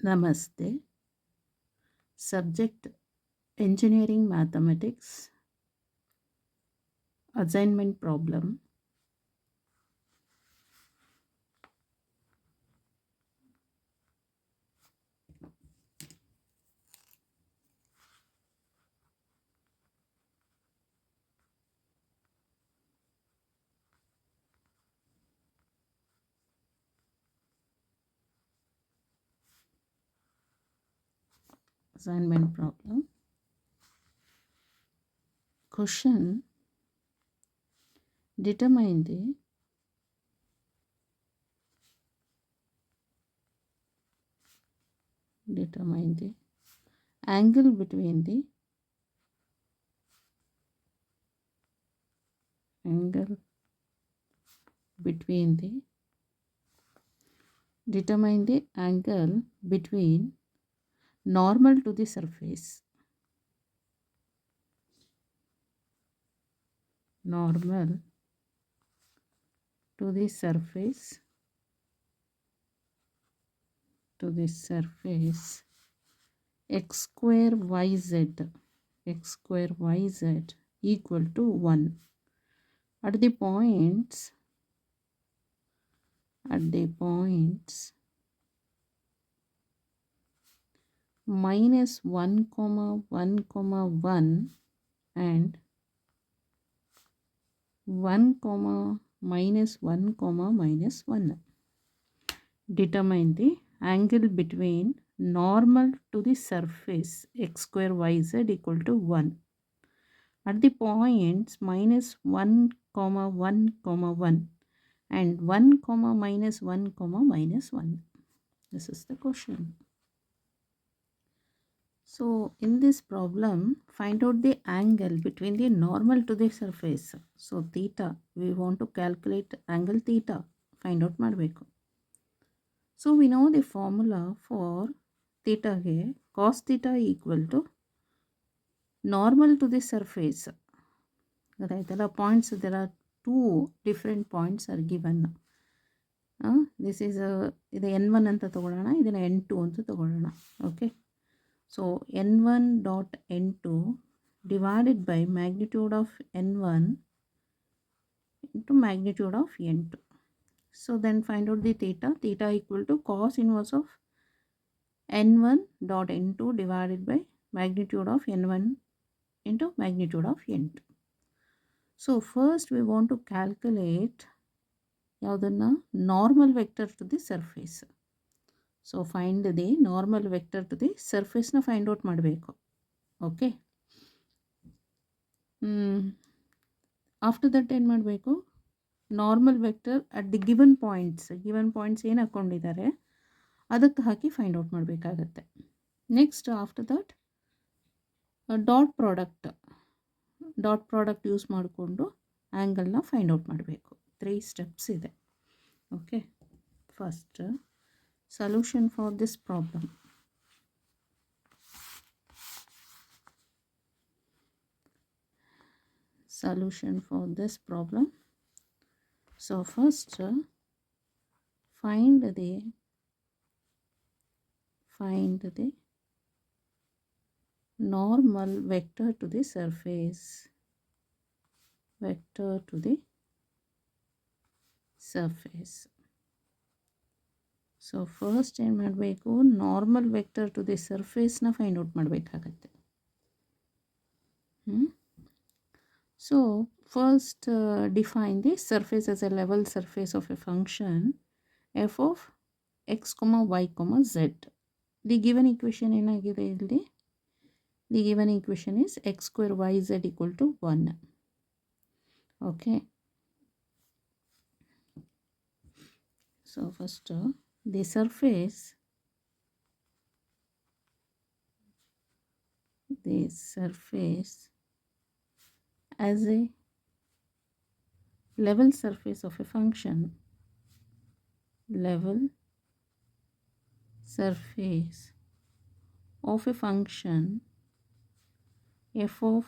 ನಮಸ್ತೆ. Subject engineering mathematics, assignment problem. Assignment problem. Question: determine the angle between the determine the angle between normal to the surface. Normal to the surface x square yz equal to 1 at the points minus 1 comma 1 comma 1 and 1 comma minus 1 comma minus 1. Determine the angle between normal to the surface x square yz equal to 1 at the points minus 1 comma 1 comma 1 and 1 comma minus 1 comma minus 1. This is the question. So in this problem, find out the angle between the normal to the surface. So theta, we want to calculate angle theta, find out ಮಾಡಬೇಕು. So we know the formula for theta here, cos theta equal to normal to the surface. Right, there are points, there are two different points are given. This is ಇದು n1 ಅಂತ ತಗೊಳ್ಳೋಣ, ಇದನ್ನು n2 ಅಂತ ತಗೊಳ್ಳೋಣ. Okay, so n1 dot n2 divided by magnitude of n1 into magnitude of n2. So then find out the theta. Theta equal to cos inverse of n1 dot n2 divided by magnitude of n1 into magnitude of n2. So first we want to calculate ಯಾವುದನ್ನು normal vector to the surface. So find the normal vector to the surface na find out ಮಾಡಬೇಕು. Okay, after that ಏನು ಮಾಡಬೇಕು, normal vector at the given points ಏನು ಹಾಕ್ಕೊಂಡಿದ್ದಾರೆ ಅದಕ್ಕೆ ಹಾಕಿ find out ಮಾಡಬೇಕಾಗತ್ತೆ. Next after that dot product use ಮಾಡಿಕೊಂಡು ಆ್ಯಂಗಲ್ನ find out ಮಾಡಬೇಕು. 3 steps ಇದೆ. Okay, first solution for this problem. So first find the normal vector to the surface. So first ಏನು ಮಾಡಬೇಕು, normal vector to the ಸರ್ಫೇಸ್ನ find out ಮಾಡಬೇಕಾಗತ್ತೆ. So first define the surface as a level surface of a function F of X comma Y comma Z. The given equation ಏನಾಗಿದೆ ಇಲ್ಲಿ, the given equation is X square Y Z equal to 1. Okay, so first the surface as a level surface of a function, f of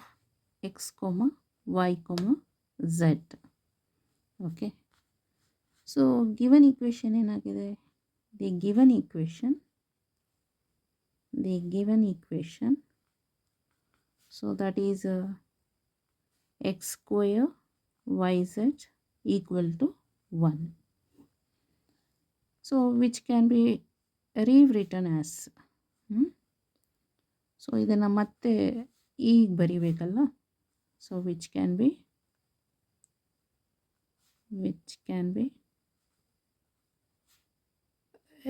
x comma y comma z. Okay, so given equation ಏನಾಗಿದೆ, the given equation the given equation. So that is x square yz equal to 1. So which can be rewritten as so ಇದನ್ನು ಮತ್ತೆ ಈಗ ಬರಿಬೇಕಲ್ಲ. So which can be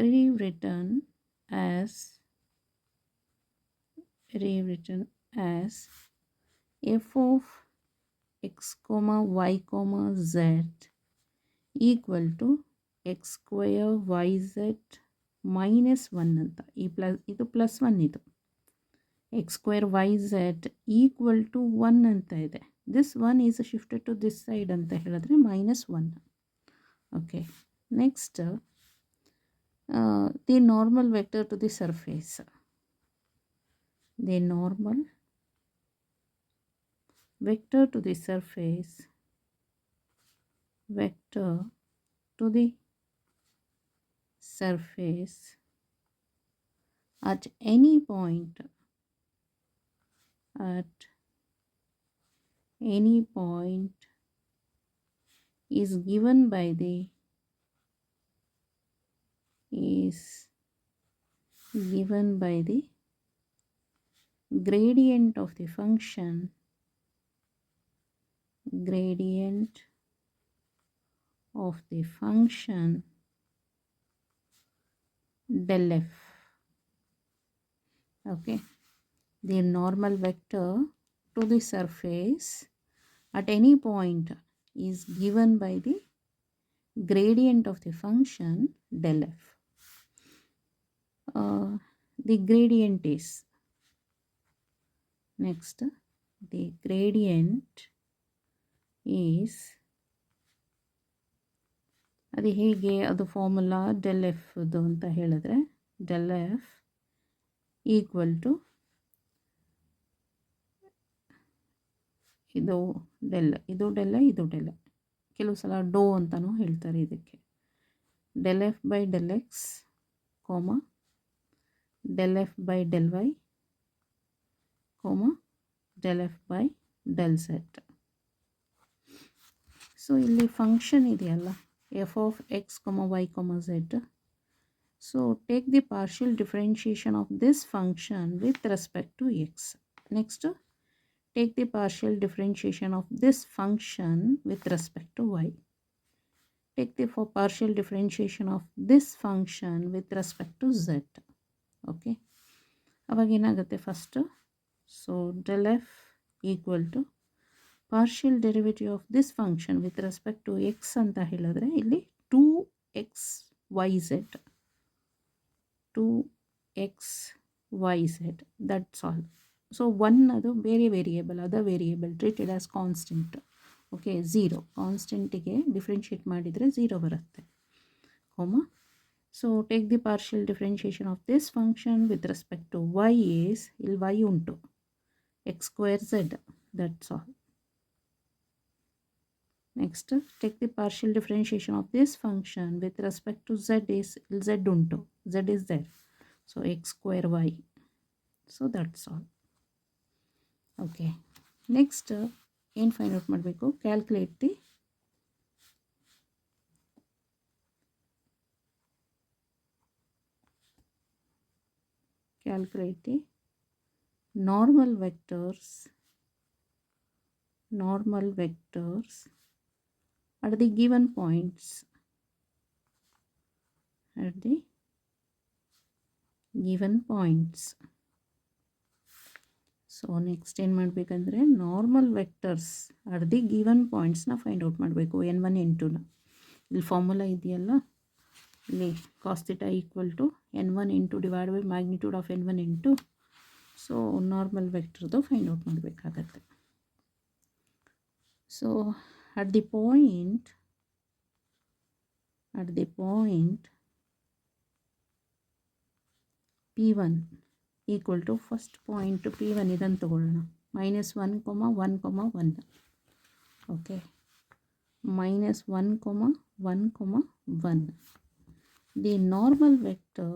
rewritten as f of x comma y comma z equal to x square yz minus 1 ಅಂತ. ಇದು plus 1 ಇದು. x square yz equal to 1 ಅಂತ ಇದೆ. this 1 is shifted to this side ಅಂತ ಹೇಳಿದ್ರೆ minus 1. okay, next the normal vector to the surface. The normal vector to the surface at any point is given by the gradient of the function del f. okay, the normal vector to the surface at any point is given by the gradient of the function del f. The gradient is ಅದು ಹೇಗೆ, ಅದು formula del f ಅಂತ ಹೇಳಿದ್ರೆ del f equal to ಇದು del ಕೆಲವು ಸಲ ಡೋ ಅಂತಲೂ ಹೇಳ್ತಾರೆ ಇದಕ್ಕೆ. del f by del x, del f by del y, del f by del z. So ಇಲ್ಲಿ ಫಂಕ್ಷನ್ ಇದೆಯಲ್ಲ f of x, y, z. So take the partial differentiation of this function with respect to x. Next, take the partial differentiation of this function with respect to y. Take the partial differentiation of this function with respect to z. okay, ಅವಾಗ ಏನಾಗುತ್ತೆ first. So del f equal to partial derivative of this function with respect to x ಅಂತ ಹೇಳಿದ್ರೆ ಇಲ್ಲಿ 2xyz, that's all. So 1 ಅದು ಬೇರೆ variable, other variable treated as constant. Okay, 0 ಕಾನ್ಸ್ಟೆಂಟಿಗೆ differentiate ಮಾಡಿದರೆ 0 ಬರುತ್ತೆ. So take the partial differentiation of this function with respect to y is, ಇಲ್ಲಿ y ಉಂಟು, x square z, that's all. Next, take the partial differentiation of this function with respect to z is, z unto, z is there, so x square y. So that's all. okay, next ಏನು find out ಮಾಡಬೇಕು, calculate the normal vectors at the given points. So next ಏನು ಮಾಡಬೇಕಂದ್ರೆ normal vectors at the given ಪಾಯಿಂಟ್ಸ್ನ find out ಮಾಡಬೇಕು, n1 n2ನ. ಇಲ್ಲಿ formula ಇದೆಯಲ್ಲ, ಇಲ್ಲಿ cos θ equal to n1 n2 divide by magnitude of n1 n2. So normal ವೆಕ್ಟರ್ದು find out ಮಾಡಬೇಕಾಗತ್ತೆ. So at the point P1 equal to first point P1 ಇದನ್ನು ತಗೊಳ್ಳೋಣ, -1, 1, 1. okay, -1, 1, 1. The normal vector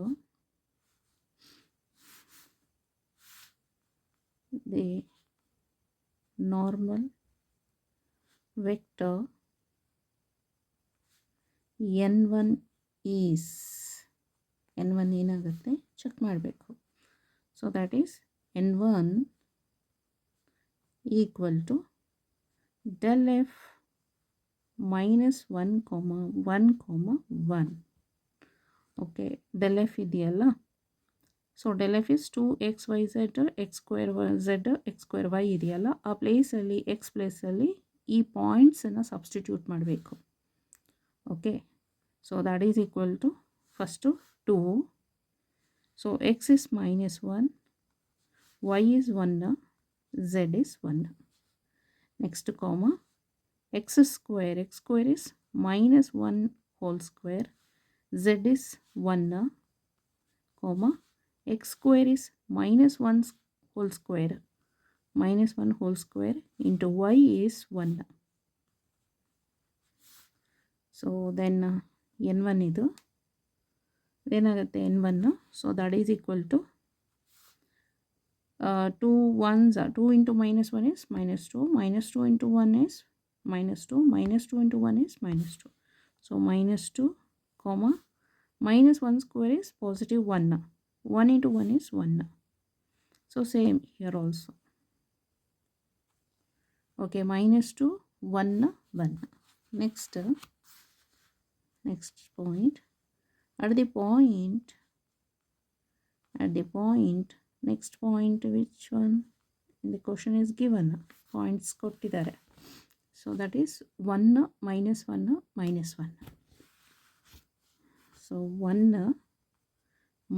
the normal vector n1 is n1 ಏನಾಗುತ್ತೆ check ಮಾಡಬೇಕು. So that is n1 equal to del f minus 1 comma 1 comma 1. Okay, del f ಇದೆಯಲ್ಲ, so del f is 2xyz x square z x square y ಇದೆಯಲ್ಲ, ಆ ಪ್ಲೇಸಲ್ಲಿ x ಪ್ಲೇಸಲ್ಲಿ ಈ ಪಾಯಿಂಟ್ಸನ್ನು substitute ಮಾಡಬೇಕು. Okay, so that is equal to first 2. So x is minus 1, y is 1, z is 1. Next comma x square is minus 1 whole square, z is 1, comma x square is minus 1 whole square, minus 1 whole square into y is 1. So then n1 ಇದು ಏನಾಗುತ್ತೆ n1, so that is equal to 2 1s are 2 into minus 1 is minus 2, minus 2 into 1 is minus 2, minus 2 into 1 is minus 2. So minus 2 comma minus 1 square is positive 1. 1 into 1 is 1. So same here also. Okay, minus 2 1 1. Next point, at the point next point, which one in the question is given, points ಕೊಟ್ಟಿದ್ದಾರೆ. So that is 1 minus 1 minus 1. So 1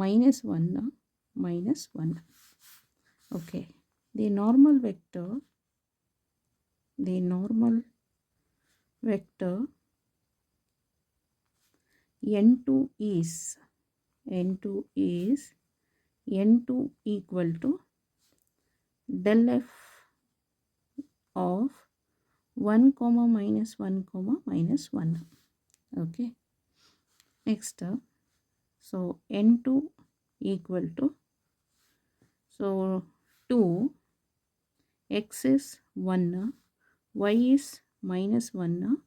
minus 1 minus 1. Okay, the normal vector n2 equal to del f of 1 comma minus 1 comma minus 1. Okay, next so n2 equal to, so 2, x is 1, y is minus 1,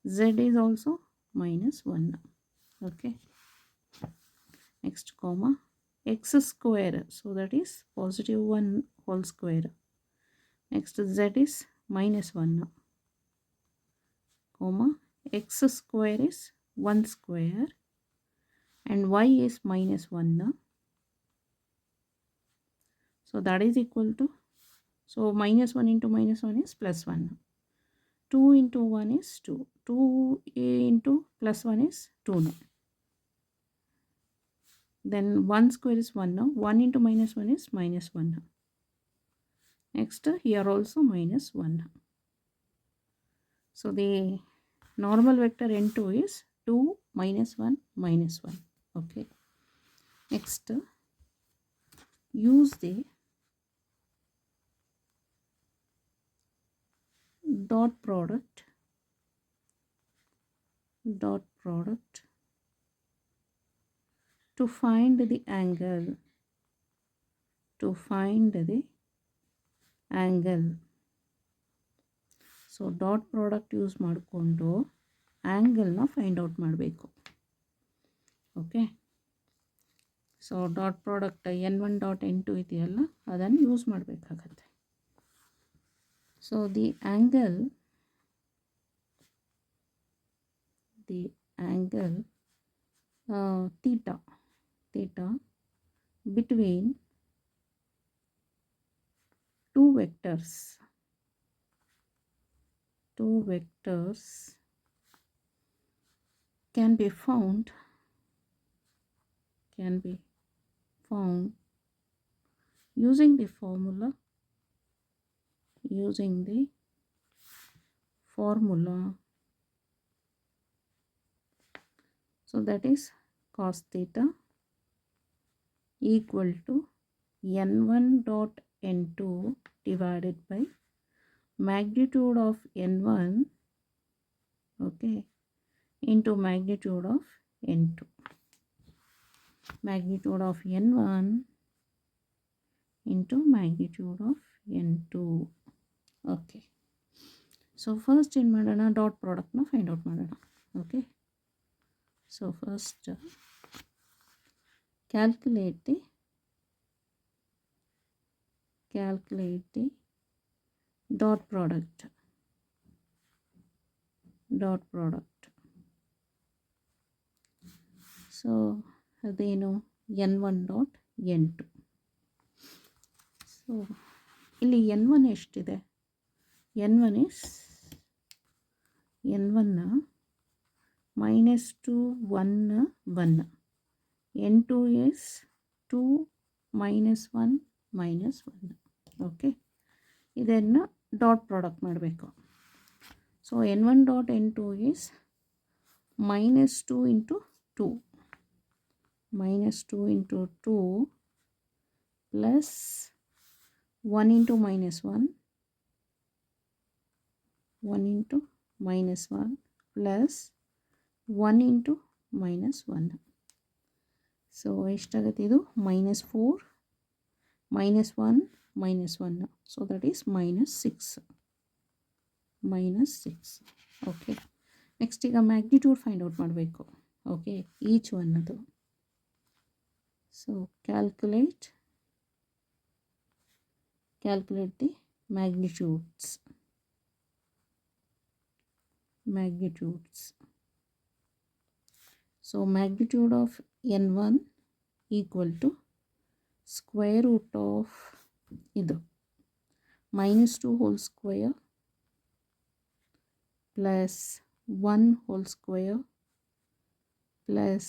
z is also minus 1. Okay, next comma x square, so that is positive 1 whole square. Next z is minus 1, comma x square is 1 square and y is minus 1. So that is equal to, so minus 1 into minus 1 is plus 1. 2 into 1 is 2. 2 into plus 1 is 2. Then 1 square is 1. 1 into minus 1 is minus 1. Next here also minus 1. So the normal vector n2 is 2 minus 1 minus 1. Okay, next use the dot product to find the angle, so dot product use ಮಾಡಿಕೊಂಡು ಆ್ಯಂಗಲ್ನ find out ಮಾಡಬೇಕು. Okay, so dot product n1 dot n2 ಇದೆಯಲ್ಲ, ಅದನ್ನು use ಮಾಡಬೇಕಾಗತ್ತೆ. So the angle theta between two vectors can be found using the formula so that is cos theta equal to n1 dot n2 divided by magnitude of n1, okay, into magnitude of n2. Magnitude of n1 into magnitude of n2. Okay, so first ಏನು ಮಾಡೋಣ, dot ಪ್ರಾಡಕ್ಟ್ನ find out ಮಾಡೋಣ. Okay, so first calculate the dot product. So ಅದೇನು n1 dot n2. So ಇಲ್ಲಿ n1 ಎಷ್ಟಿದೆ, n1 is n1 -2 1 1, n2 is 2 -1 -1. Okay, ಇದನ್ನು dot product ಮಾಡಬೇಕು. So n1 dot n2 is -2 into 2, -2 into 2 plus 1 into -1, 1 into -1 plus 1 into -1. So ಎಷ್ಟಾಗುತ್ತೆ ಇದು, -4 -1 -1, so that is -6. Okay, next ಈಗ magnitude find out ಮಾಡಬೇಕು. Okay, each one ಅದು. So calculate the magnitudes. So magnitude of n1 equal to square root of ಇದು -2 whole square plus 1 whole square plus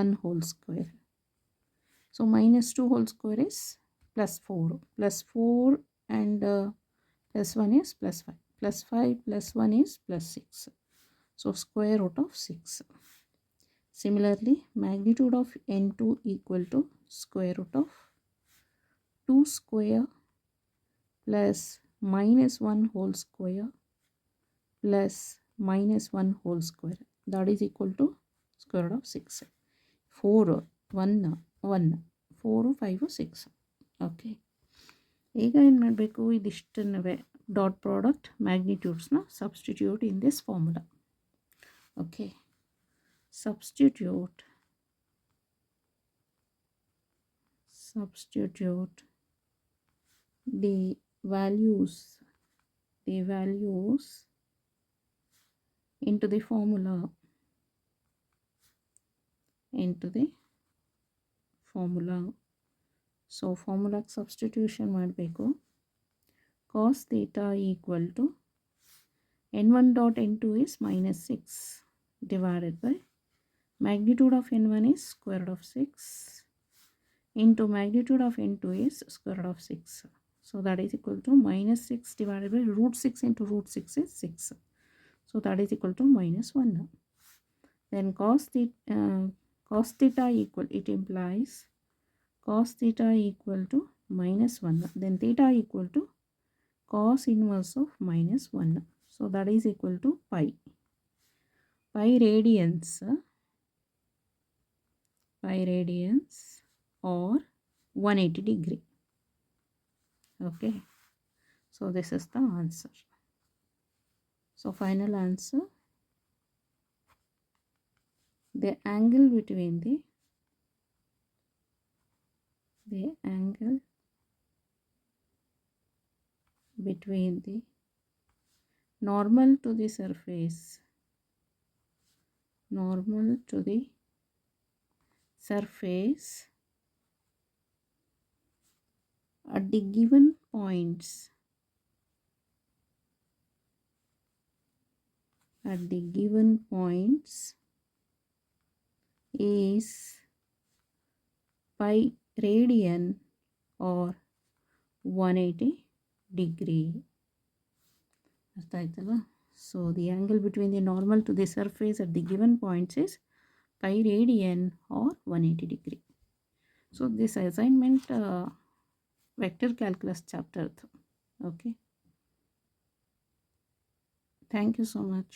1 whole square. So -2 whole square is +4 and +1 is +5, +5 plus 1 is +6. So square root of 6. Similarly, magnitude of n2 equal to square root of 2 square plus -1 whole square plus -1 whole square, that is equal to square root of 6. 4 1 1 4 5 6. Okay, ಈಗ ಏನು ಮಾಡಬೇಕು, ಇದಿಷ್ಟನ್ನೂ dot product ಮ್ಯಾಗ್ನಿಟ್ಯೂಡ್ಸ್ನ substitute in this formula. Okay, substitute the values into the formula. So formula substitution ಮಾಡಬೇಕು. cos theta equal to n1 dot n2 is -6 divided by magnitude of n1 is square root of 6 into magnitude of n2 is square root of 6. So that is equal to -6 divided by √6 into √6 is 6. So that is equal to -1. Then cos theta equal, it implies cos theta equal to -1. Then theta equal to cos inverse of -1. So that is equal to pi radians or 180 degree. Okay, so this is the answer. So final answer, the angle between the normal to the surface at the given points is pi radian or 180 degree. ಅರ್ಥ ಆಯ್ತಲ್ಲ? So the angle between the normal to the surface at the given points is pi radian or 180 degree. So this assignment vector calculus chapter. Okay, thank you so much.